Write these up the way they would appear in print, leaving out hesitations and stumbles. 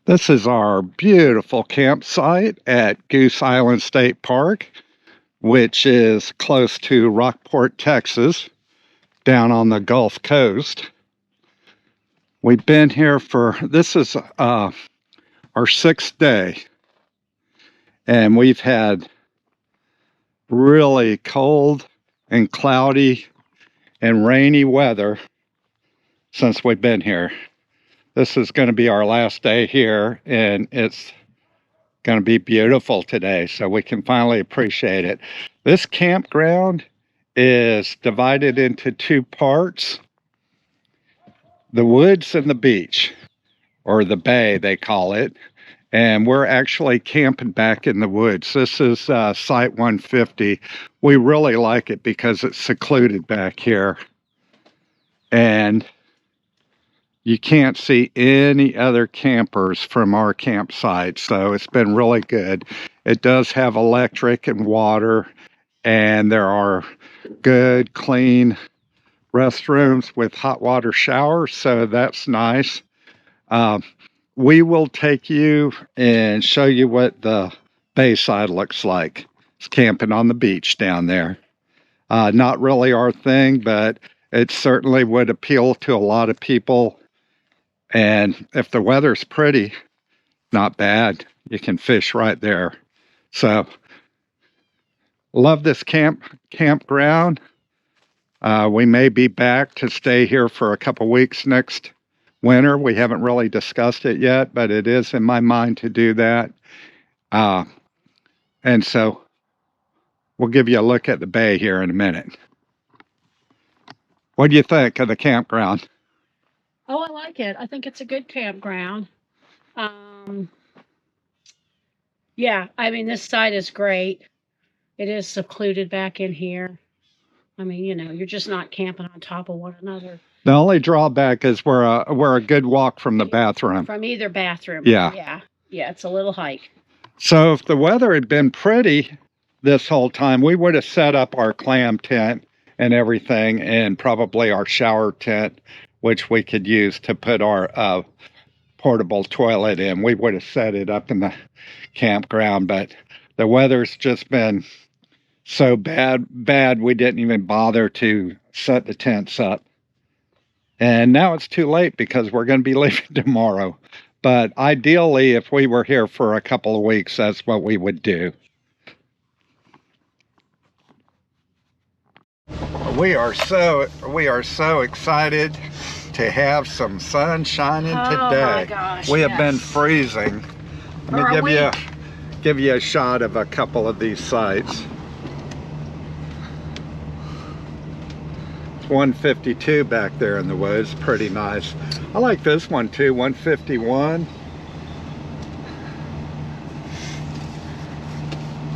This is our beautiful campsite at Goose Island State Park, which is close to Rockport, Texas, down on the Gulf Coast. We've been here this is our sixth day, and we've had really cold and cloudy and rainy weather since we've been here. This is going to be our last day here, and it's going to be beautiful today, so we can finally appreciate it. This campground is divided into two parts: the woods and the beach, or the bay they call it, and we're actually camping back in the woods. This is Site 150. We really like it because it's secluded back here, and you can't see any other campers from our campsite, so it's been really good. It does have electric and water, and there are good, clean restrooms with hot water showers, so that's nice. We will take you and show you what the Bayside looks like. It's camping on the beach down there. Not really our thing, but it certainly would appeal to a lot of people. And if the weather's pretty, not bad, you can fish right there. So, love this campground. We may be back to stay here for a couple weeks next winter. We haven't really discussed it yet, but it is in my mind to do that. And so, we'll give you a look at the bay here in a minute. What do you think of the campground? Oh, I like it. I think it's a good campground. Yeah, I mean, this site is great. It is secluded back in here. I mean, you're just not camping on top of one another. The only drawback is we're a good walk from the bathroom. From either bathroom. Yeah. Yeah, it's a little hike. So if the weather had been pretty this whole time, we would have set up our clam tent and everything, and probably our shower tent, which we could use to put our portable toilet in. We would have set it up in the campground, but the weather's just been so bad we didn't even bother to set the tents up. And now it's too late because we're going to be leaving tomorrow. But ideally, if we were here for a couple of weeks, that's what we would do. We are so excited to have some sun shining today. Oh my gosh, we have been freezing. Let me give you a shot of a couple of these sites. It's 152 back there in the woods, pretty nice. I like this one too, 151.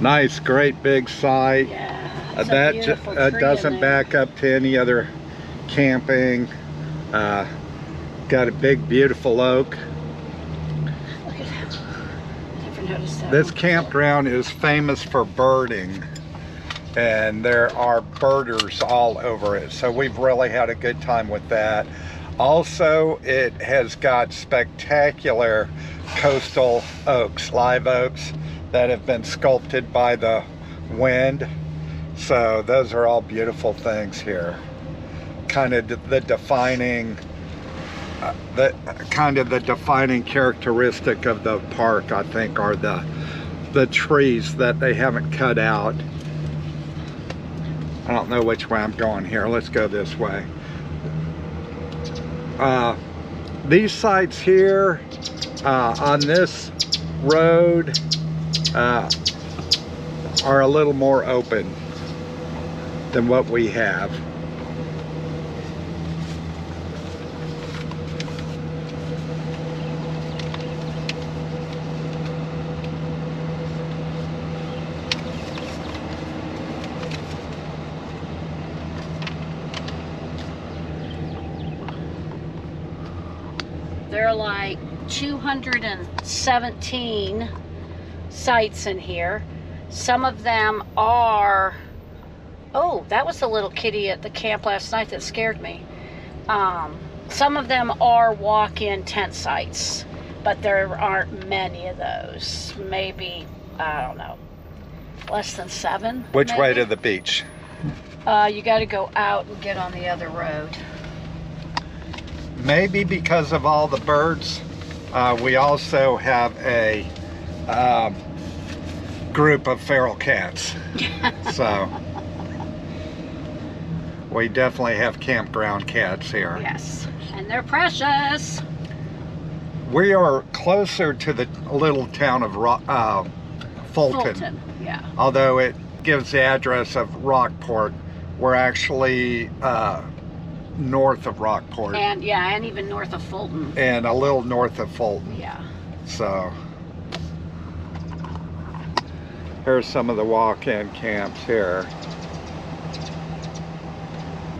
Nice, great big site. Yeah. That doesn't back up to any other camping. Got a big, beautiful oak. Look at that. Never noticed that. This campground is famous for birding, and there are birders all over it. So we've really had a good time with that. Also, it has got spectacular coastal oaks, live oaks, that have been sculpted by the wind. So those are all beautiful things here. Kind of the defining characteristic of the park, I think, are the trees that they haven't cut out. I don't know which way I'm going here. Let's go this way. These sites here on this road are a little more open than what we have. There are like 217 sites in here. Some of them are... Oh, that was the little kitty at the camp last night that scared me. Some of them are walk-in tent sites. but there aren't many of those. Maybe, I don't know, less than 7. Which maybe? way to the beach? You got to go out and get on the other road. Maybe because of all the birds, we also have a group of feral cats. So we definitely have campground cats here. Yes, and they're precious. We are closer to the little town of Fulton. Yeah. Although it gives the address of Rockport, we're actually north of Rockport. And yeah, and even north of Fulton. And a little north of Fulton. Yeah. So here's some of the walk-in camps here.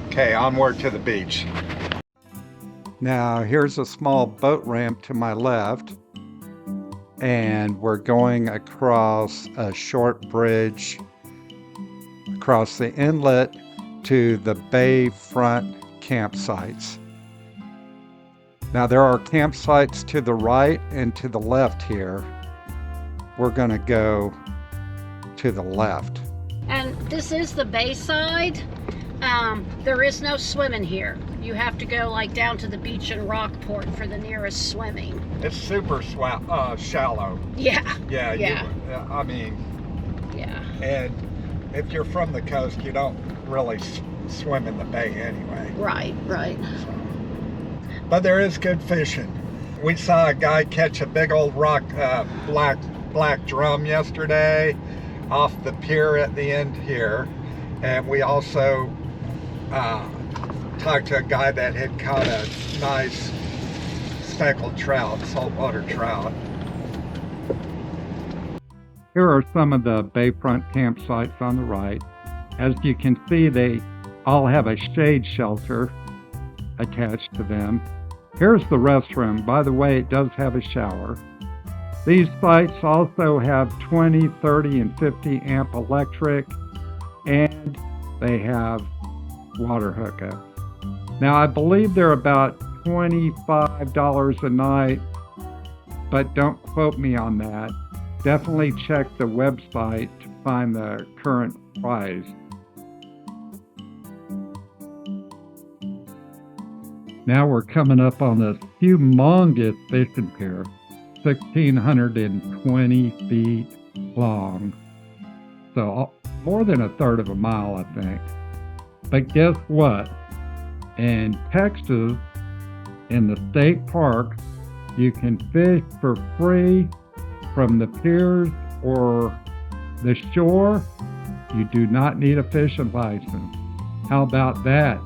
Okay, onward to the beach. Now here's a small boat ramp to my left, and we're going across a short bridge across the inlet to the Bayfront campsites. Now there are campsites to the right and to the left here. We're gonna go to the left. And this is the Bayside. There is no swimming here. You have to go like down to the beach in Rockport for the nearest swimming. It's super shallow. Yeah. Yeah. Yeah. I mean. Yeah. And if you're from the coast, you don't really swim in the bay anyway. Right. Right. So. But there is good fishing. We saw a guy catch a big old rock, black drum yesterday off the pier at the end here. And we also talked to a guy that had caught a nice speckled trout, saltwater trout. Here are some of the bayfront campsites on the right. As you can see, they all have a shade shelter attached to them. Here's the restroom. By the way, it does have a shower. These sites also have 20, 30, and 50 amp electric, and they have water hookup. Now I believe they're about $25 a night, but don't quote me on that. Definitely check the website to find the current price. Now we're coming up on this humongous fishing pier, 1,620 feet long. So more than a third of a mile, I think. But guess what? In Texas, in the state park, you can fish for free from the piers or the shore. You do not need a fishing license. How about that?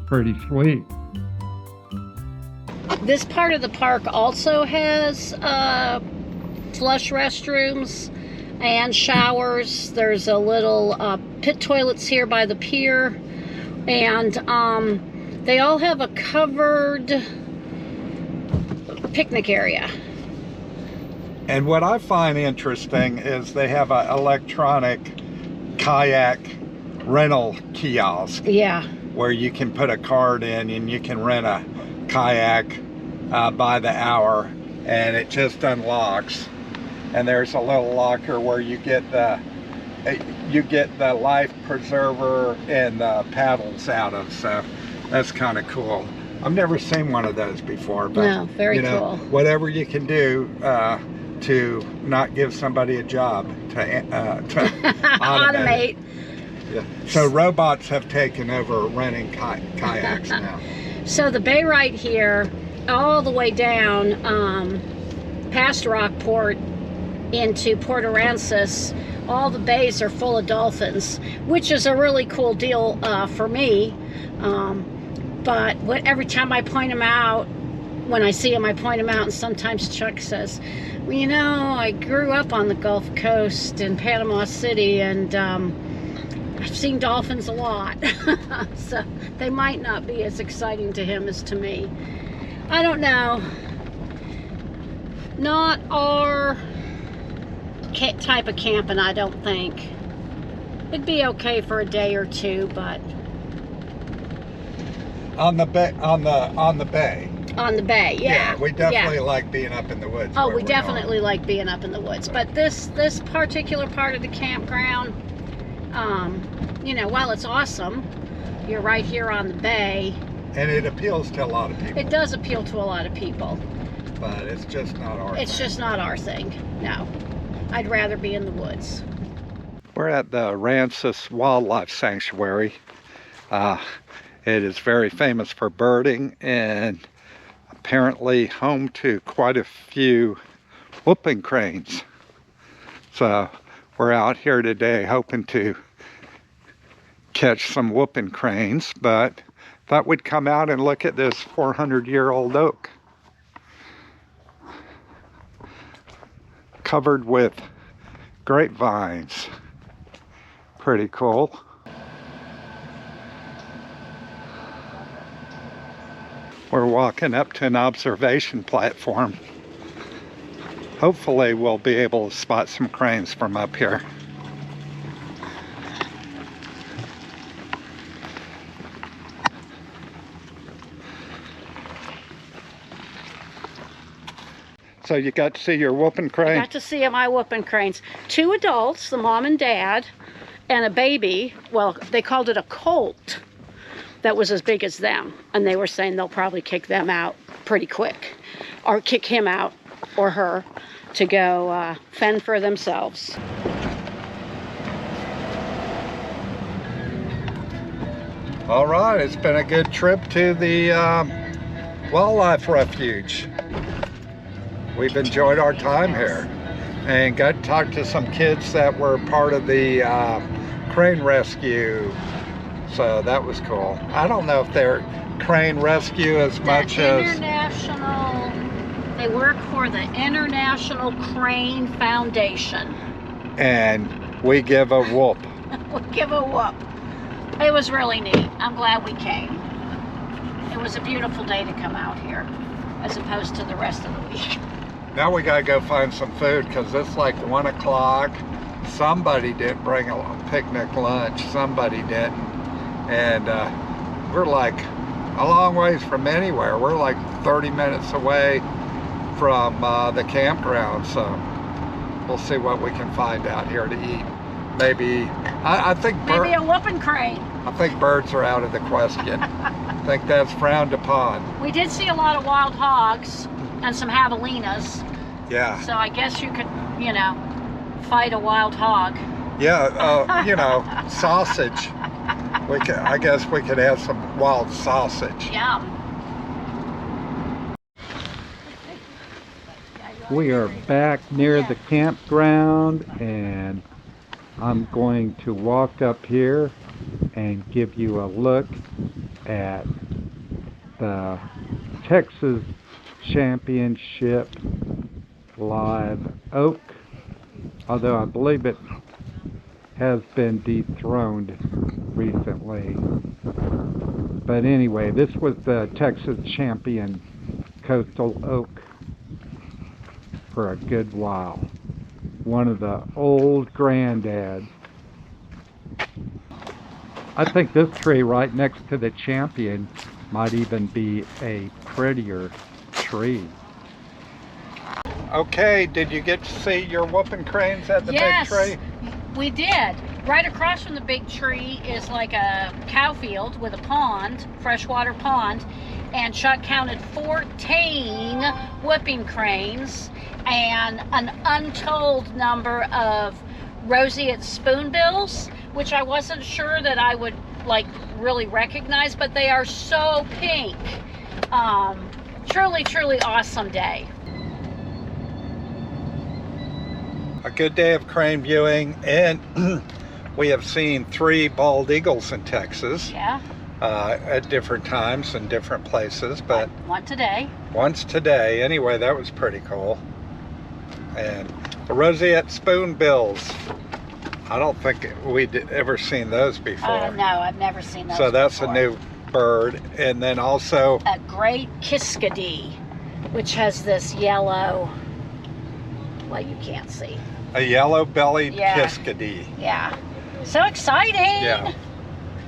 Pretty sweet. This part of the park also has flush restrooms and showers. There's a little pit toilets here by the pier, and they all have a covered picnic area. And what I find interesting is they have an electronic kayak rental kiosk. Yeah. Where you can put a card in and you can rent a kayak by the hour, and it just unlocks. And there's a little locker where you get the life preserver and the paddles out of. So that's kind of cool. I've never seen one of those before, but no, very cool. Whatever you can do to not give somebody a job to automate. Yeah. So robots have taken over renting kayaks now. So the bay right here, all the way down past Rockport into Port Aransas, all the bays are full of dolphins, which is a really cool deal for me. But every time I point them out, when I see them, I point them out, and sometimes Chuck says, well, you know, I grew up on the Gulf Coast in Panama City, and I've seen dolphins a lot. So they might not be as exciting to him as to me. I don't know. Not our type of camping, I don't think. It'd be okay for a day or two, but on the bay. On the bay, yeah. We definitely like being up in the woods. Oh, we definitely like being up in the woods. But this particular part of the campground, you know, while it's awesome, you're right here on the bay. And it appeals to a lot of people. It does appeal to a lot of people. But it's just not our thing. It's just not our thing, no. I'd rather be in the woods. We're at the Aransas Wildlife Sanctuary. It is very famous for birding and apparently home to quite a few whooping cranes. So we're out here today hoping to catch some whooping cranes, but thought we'd come out and look at this 400-year-old oak. Covered with grapevines. Pretty cool. We're walking up to an observation platform. Hopefully we'll be able to spot some cranes from up here. So you got to see your whooping crane? I got to see my whooping cranes. 2 adults, the mom and dad, and a baby. Well, they called it a colt that was as big as them. And they were saying they'll probably kick them out pretty quick. Or kick him out, or her, to go fend for themselves. All right, it's been a good trip to the Wildlife Refuge. We've enjoyed our time here and got to talk to some kids that were part of the crane rescue. So that was cool. I don't know if they're crane rescue as much as... They work for the International Crane Foundation. And we give a whoop. We give a whoop. It was really neat. I'm glad we came. It was a beautiful day to come out here, as opposed to the rest of the week. Now we gotta go find some food because it's like 1 o'clock. Somebody didn't bring a picnic lunch. Somebody didn't. And we're like a long ways from anywhere. We're like 30 minutes away from the campground. So we'll see what we can find out here to eat. Maybe, I think maybe a whooping crane. I think birds are out of the question. I think that's frowned upon. We did see a lot of wild hogs and some javelinas. Yeah. So I guess you could, you know, fight a wild hog. Yeah, you know, sausage. I guess we could have some wild sausage. Yum. We are back near the campground, and I'm going to walk up here and give you a look at the Texas Championship live oak, although I believe it has been dethroned recently. But anyway, this was the Texas Champion coastal oak for a good while. One of the old granddads. I think this tree right next to the Champion might even be a prettier tree. Okay, did you get to see your whooping cranes at the big tree? We did. Right across from the big tree is like a cow field with a pond, freshwater pond, and Chuck counted 14 whooping cranes and an untold number of roseate spoonbills, which I wasn't sure that I would like really recognize, but they are so pink. Truly, truly awesome day. A good day of crane viewing, and we have seen 3 bald eagles in Texas. Yeah. At different times and different places, but one today. Once today. Anyway, that was pretty cool. And the roseate spoonbills, I don't think we'd ever seen those before. No, I've never seen those. So that's before. a new bird. And then also a great kiskadee, which has this yellow, well, you can't see. A yellow-bellied kiskadee. Yeah. So exciting. Yeah.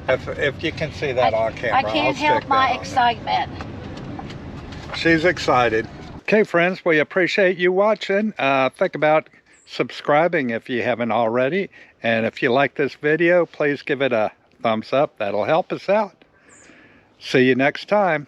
If you can see that on camera, I can't help my excitement. She's excited. Okay, friends, we appreciate you watching. Think about subscribing if you haven't already. And if you like this video, please give it a thumbs up. That'll help us out. See you next time.